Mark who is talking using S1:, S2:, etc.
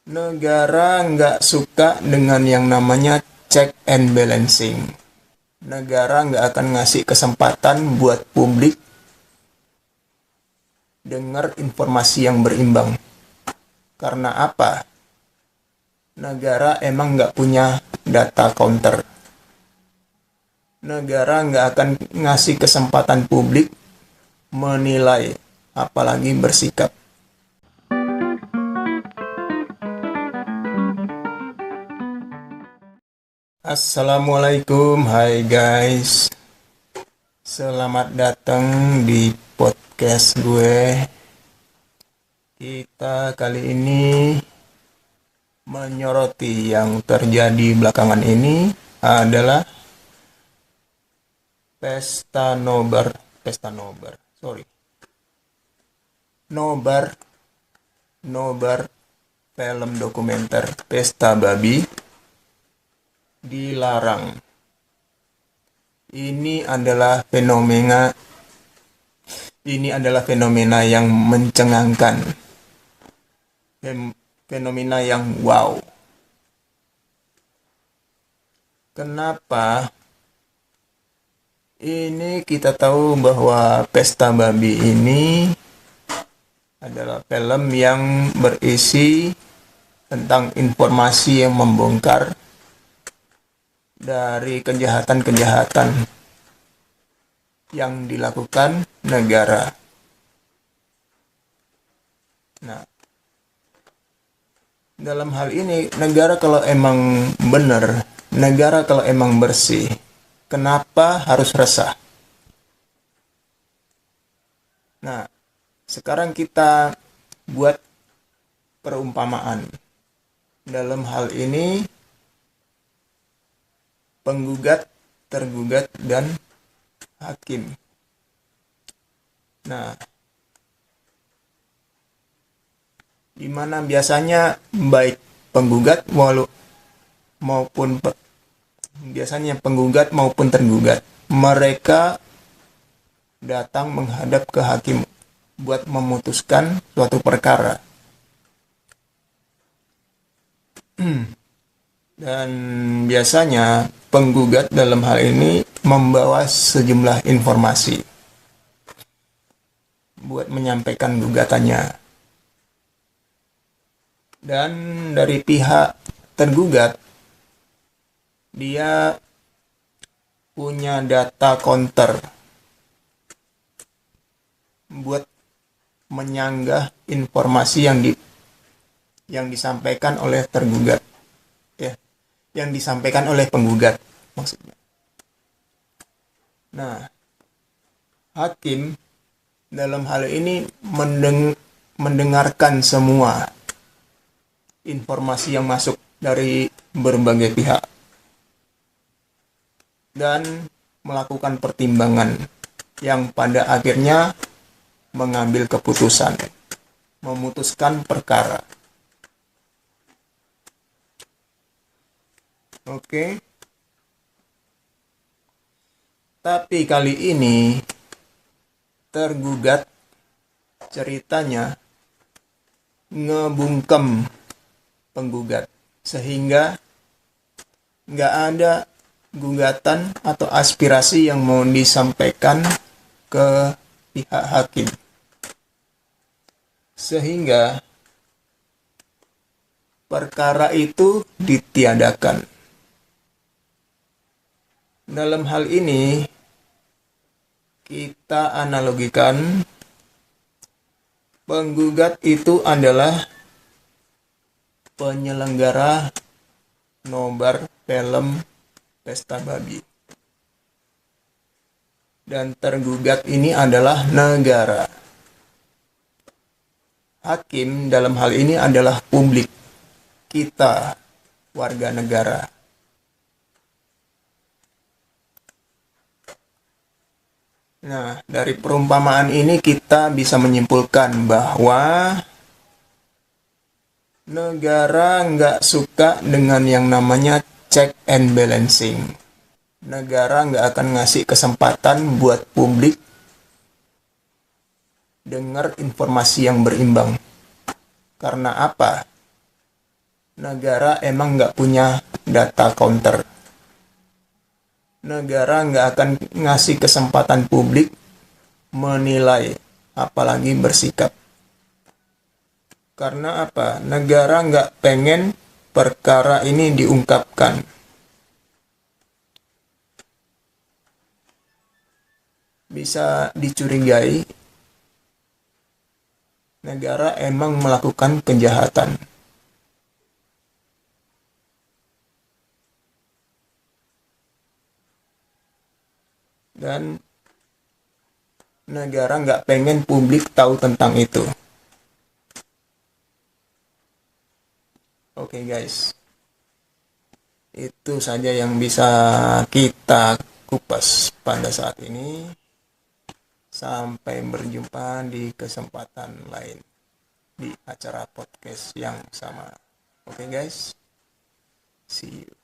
S1: Negara nggak suka dengan yang namanya check and balancing. Negara nggak akan ngasih kesempatan buat publik dengar informasi yang berimbang. Karena apa? Negara emang nggak punya data counter. Negara nggak akan ngasih kesempatan publik menilai, apalagi bersikap. Assalamualaikum, hai guys. Selamat datang di podcast gue. Kita kali ini menyoroti yang terjadi belakangan ini adalah nobar film dokumenter Pesta Babi dilarang. Ini adalah fenomena yang mencengangkan. Fenomena yang wow. Kenapa? Ini kita tahu bahwa Pesta Babi ini adalah film yang berisi tentang informasi yang membongkar dari kejahatan-kejahatan yang dilakukan negara. Nah, dalam hal ini negara kalau emang benar, negara kalau emang bersih, kenapa harus resah? Nah, sekarang kita buat perumpamaan. Dalam hal ini penggugat, tergugat, dan hakim. Nah, di mana biasanya baik penggugat maupun tergugat, mereka datang menghadap ke hakim buat memutuskan suatu perkara. Dan biasanya penggugat dalam hal ini membawa sejumlah informasi buat menyampaikan gugatannya. Dan dari pihak tergugat, dia punya data counter buat menyanggah informasi yang disampaikan oleh tergugat, ya, yang disampaikan oleh penggugat maksudnya. Nah, hakim dalam hal ini mendengarkan semua informasi yang masuk dari berbagai pihak dan melakukan pertimbangan yang pada akhirnya mengambil keputusan, memutuskan perkara. Oke. Tapi kali ini tergugat ceritanya ngebungkem penggugat, sehingga nggak ada gugatan atau aspirasi yang mau disampaikan ke pihak hakim, sehingga perkara itu ditiadakan. Dalam hal ini kita analogikan penggugat itu adalah penyelenggara nobar film Pesta Babi. Dan tergugat ini adalah negara. Hakim dalam hal ini adalah publik, kita, warga negara. Nah, dari perumpamaan ini kita bisa menyimpulkan bahwa negara nggak suka dengan yang namanya check and balancing. Negara nggak akan ngasih kesempatan buat publik dengar informasi yang berimbang. Karena apa? negara emang nggak punya data counter. Negara nggak akan ngasih kesempatan publik menilai, apalagi bersikap. Karena apa? Negara nggak pengen perkara ini diungkapkan. Bisa dicurigai negara emang melakukan kejahatan. Dan negara nggak pengen publik tahu tentang itu. Oke guys, itu saja yang bisa kita kupas pada saat ini. Sampai berjumpa di kesempatan lain di acara podcast yang sama. Oke guys, see you.